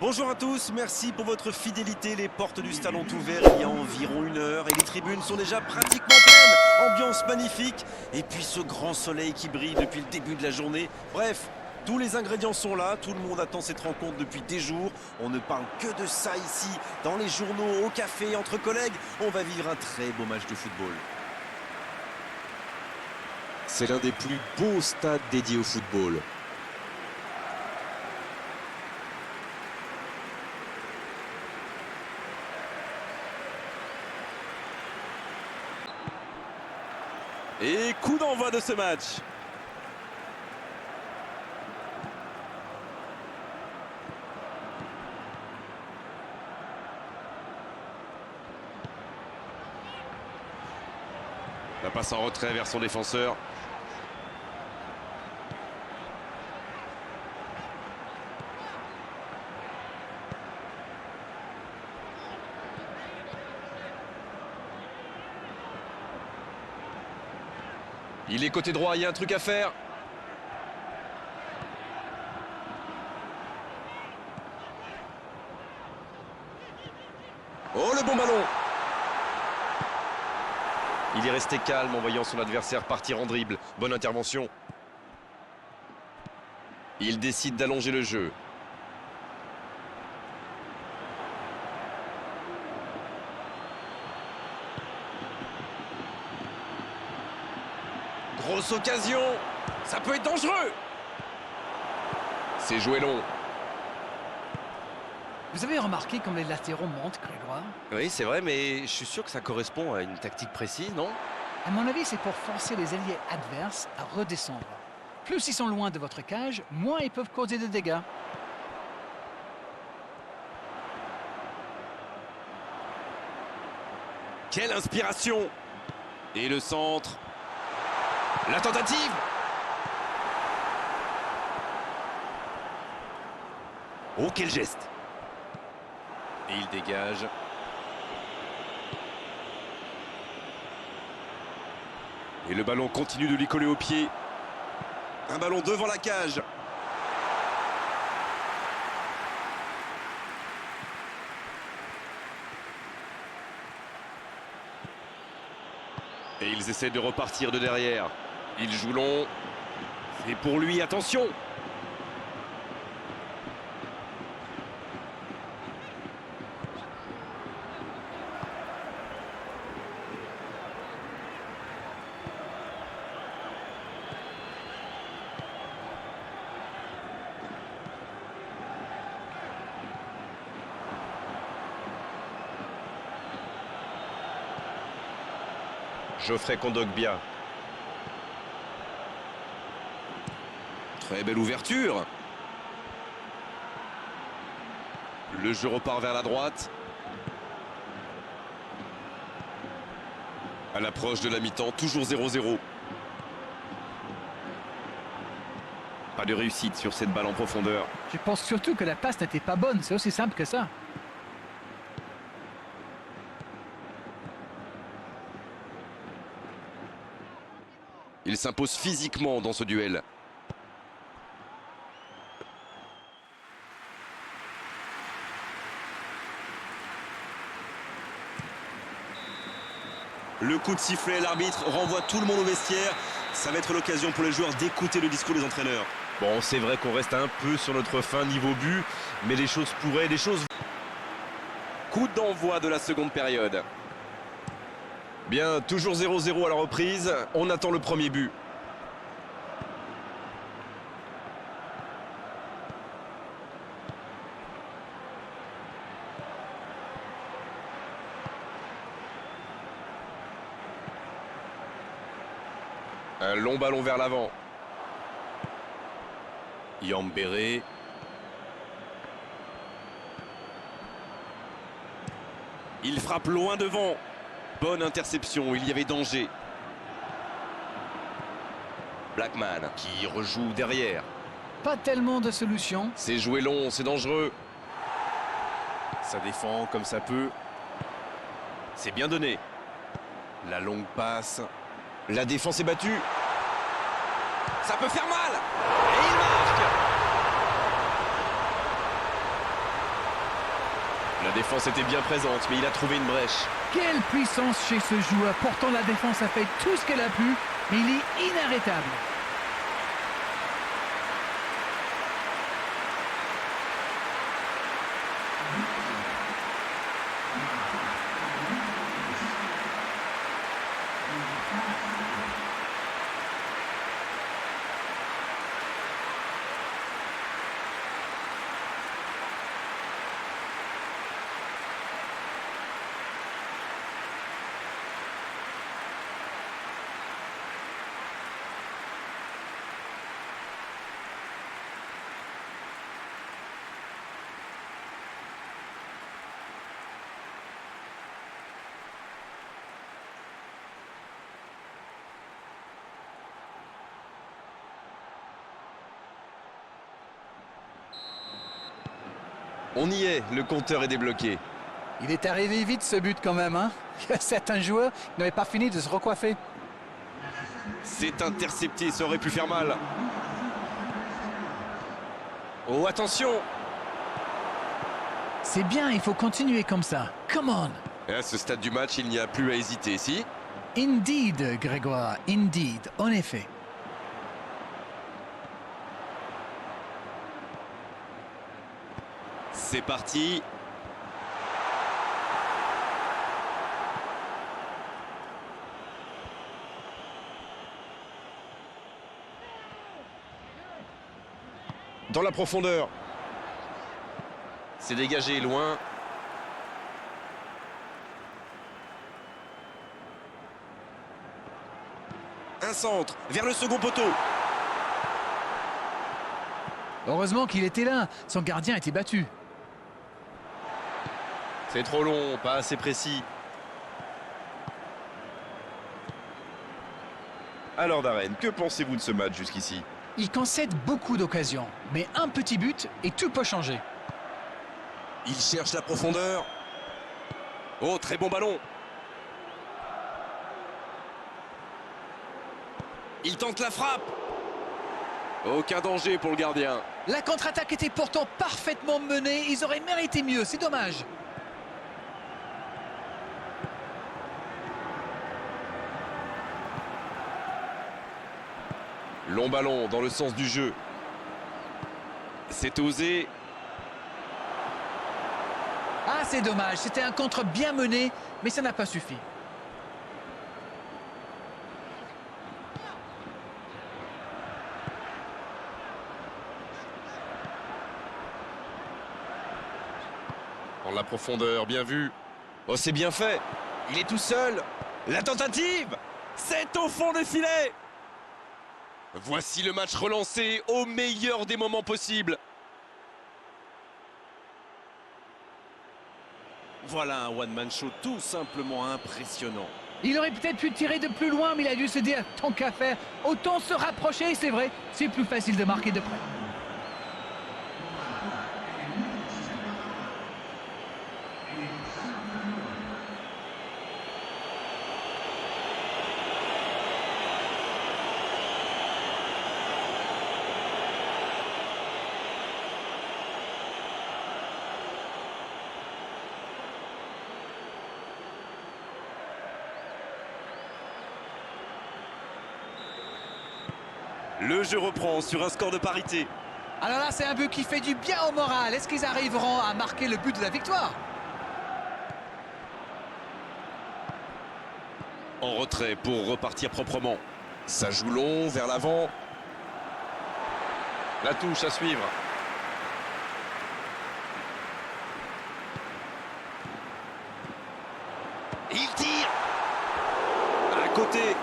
Bonjour à tous, merci pour votre fidélité. Les portes du stade ont ouvert il y a environ 1 heure et les tribunes sont déjà pratiquement pleines. Ambiance magnifique et puis ce grand soleil qui brille depuis le début de la journée. Bref, tous les ingrédients sont là, tout le monde attend cette rencontre depuis des jours. On ne parle que de ça ici, dans les journaux, au café, entre collègues. On va vivre un très beau match de football. C'est l'un des plus beaux stades dédiés au football. Et coup d'envoi de ce match. La passe en retrait vers son défenseur. Il est côté droit, il y a un truc à faire. Oh, le bon ballon! Il est resté calme en voyant son adversaire partir en dribble. Bonne intervention. Il décide d'allonger le jeu. Grosse occasion. Ça peut être dangereux. C'est joué long. Vous avez remarqué comme les latéraux montent, Grégoire? Oui, c'est vrai, mais je suis sûr que ça correspond à une tactique précise, non? À mon avis, c'est pour forcer les alliés adverses à redescendre. Plus ils sont loin de votre cage, moins ils peuvent causer de dégâts. Quelle inspiration! Et le centre. La tentative! Oh, quel geste! Et il dégage. Et le ballon continue de lui coller au pied. Un ballon devant la cage. Et ils essaient de repartir de derrière. Il joue long. C'est pour lui, attention! Geoffrey Kondogbia. Très belle ouverture. Le jeu repart vers la droite. À l'approche de la mi-temps, toujours 0-0. Pas de réussite sur cette balle en profondeur. Je pense surtout que la passe n'était pas bonne, c'est aussi simple que ça. Il s'impose physiquement dans ce duel. Le coup de sifflet, l'arbitre renvoie tout le monde au vestiaire. Ça va être l'occasion pour les joueurs d'écouter le discours des entraîneurs. Bon, c'est vrai qu'on reste un peu sur notre fin niveau but, mais les choses pourraient, Coup d'envoi de la seconde période. Bien, toujours 0-0 à la reprise. On attend le premier but. Un long ballon vers l'avant. Yambéré. Il frappe loin devant. Bonne interception, il y avait danger. Blackman qui rejoue derrière. Pas tellement de solutions. C'est joué long, c'est dangereux. Ça défend comme ça peut. C'est bien donné. La longue passe. La défense est battue. Ça peut faire mal. Et il marque. La défense était bien présente, mais il a trouvé une brèche. Quelle puissance chez ce joueur. Pourtant, la défense a fait tout ce qu'elle a pu, mais il est inarrêtable. On y est, le compteur est débloqué. Il est arrivé vite ce but quand même, hein. Certains joueurs n'avaient pas fini de se recoiffer. C'est intercepté, ça aurait pu faire mal. Oh, attention! C'est bien, il faut continuer comme ça. Come on! Et à ce stade du match, il n'y a plus à hésiter, si? Indeed, Grégoire, indeed, en effet. C'est parti. Dans la profondeur. C'est dégagé loin. Un centre vers le second poteau. Heureusement qu'il était là. Son gardien était battu. C'est trop long, pas assez précis. Alors Darren, que pensez-vous de ce match jusqu'ici? Il concède beaucoup d'occasions, mais un petit but et tout peut changer. Il cherche la profondeur. Oh, très bon ballon. Il tente la frappe. Aucun danger pour le gardien. La contre-attaque était pourtant parfaitement menée. Ils auraient mérité mieux, c'est dommage. Long ballon dans le sens du jeu. C'est osé. Ah, c'est dommage. C'était un contre bien mené, mais ça n'a pas suffi. Dans la profondeur, bien vu. Oh, c'est bien fait. Il est tout seul. La tentative. C'est au fond des filets. Voici le match relancé au meilleur des moments possibles. Voilà un one-man show tout simplement impressionnant. Il aurait peut-être pu tirer de plus loin, mais il a dû se dire, tant qu'à faire, autant se rapprocher, c'est vrai, c'est plus facile de marquer de près. Le jeu reprend sur un score de parité. Alors là, c'est un but qui fait du bien au moral. Est-ce qu'ils arriveront à marquer le but de la victoire? En retrait pour repartir proprement. Ça joue long vers l'avant. La touche à suivre. Il tire. À côté.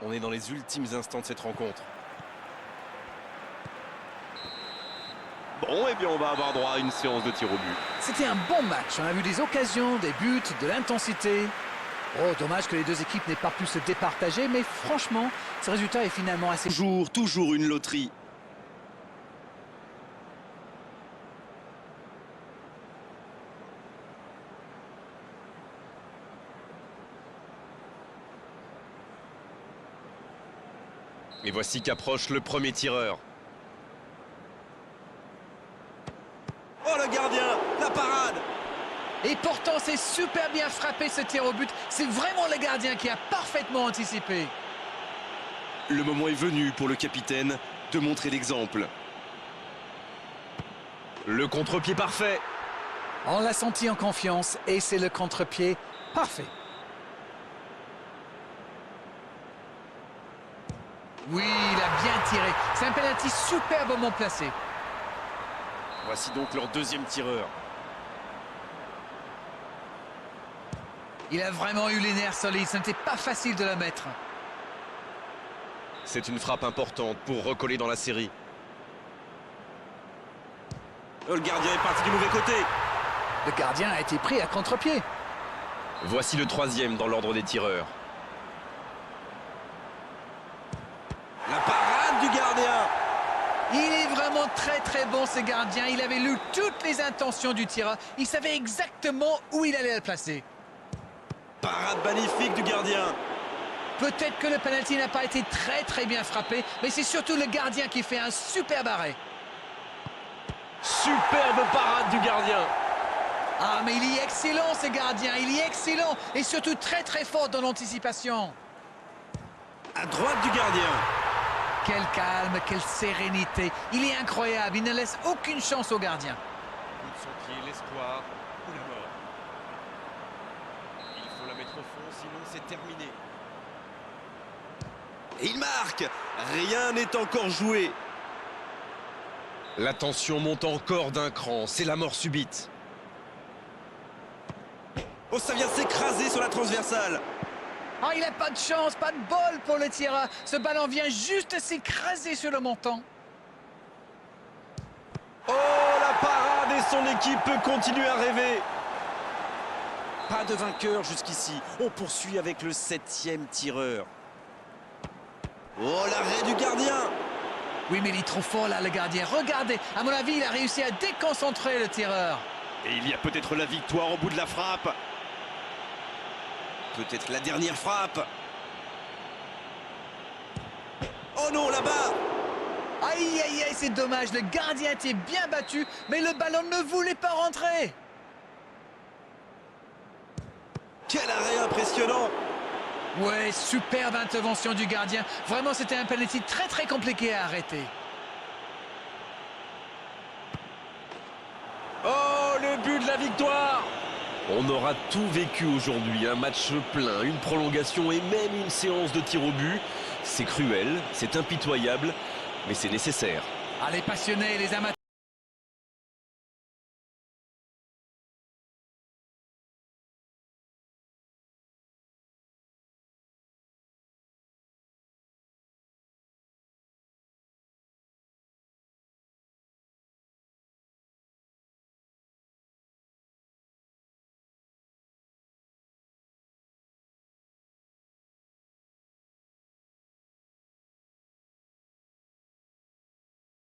On est dans les ultimes instants de cette rencontre. Bon, eh bien, on va avoir droit à une séance de tir au but. C'était un bon match. On a vu des occasions, des buts, de l'intensité. Oh, dommage que les deux équipes n'aient pas pu se départager, mais franchement, ce résultat est finalement assez... Toujours une loterie. Et voici qu'approche le premier tireur. Oh, le gardien, la parade! Et pourtant, c'est super bien frappé ce tir au but. C'est vraiment le gardien qui a parfaitement anticipé. Le moment est venu pour le capitaine de montrer l'exemple. Le contre-pied parfait. On l'a senti en confiance et c'est le contre-pied parfait. Oui, il a bien tiré. C'est un penalty superbement placé. Voici donc leur deuxième tireur. Il a vraiment eu les nerfs solides. Ce n'était pas facile de la mettre. C'est une frappe importante pour recoller dans la série. Oh, le gardien est parti du mauvais côté. Le gardien a été pris à contre-pied. Voici le troisième dans l'ordre des tireurs. La parade du gardien. Il est vraiment très bon ce gardien. Il avait lu toutes les intentions du tireur. Il savait exactement où il allait le placer. Parade magnifique du gardien. Peut-être que le penalty n'a pas été très bien frappé, mais c'est surtout le gardien qui fait un superbe arrêt. Superbe parade du gardien. Ah, mais il est excellent ce gardien. Il est excellent et surtout très fort dans l'anticipation. À droite du gardien. Quel calme, quelle sérénité. Il est incroyable. Il ne laisse aucune chance au gardien. Coup de son pied, l'espoir ou la mort. Il faut la mettre au fond, sinon c'est terminé. Et il marque. Rien n'est encore joué. La tension monte encore d'un cran. C'est la mort subite. Oh, ça vient s'écraser sur la transversale. Ah, il n'a pas de chance, pas de bol pour le tireur. Ce ballon vient juste s'écraser sur le montant. Oh, la parade et son équipe peut continuer à rêver. Pas de vainqueur jusqu'ici. On poursuit avec le 7e tireur. Oh, l'arrêt du gardien. Oui, mais il est trop fort là, le gardien. Regardez, à mon avis, il a réussi à déconcentrer le tireur. Et il y a peut-être la victoire au bout de la frappe. Peut-être la dernière frappe. Oh non, là-bas. Aïe, c'est dommage. Le gardien était bien battu, mais le ballon ne voulait pas rentrer. Quel arrêt impressionnant. Ouais, superbe intervention du gardien. Vraiment, c'était un penalty très compliqué à arrêter. Oh, le but de la victoire. On aura tout vécu aujourd'hui, un match plein, une prolongation et même une séance de tir au but. C'est cruel, c'est impitoyable, mais c'est nécessaire. Ah, les passionnés, les amateurs.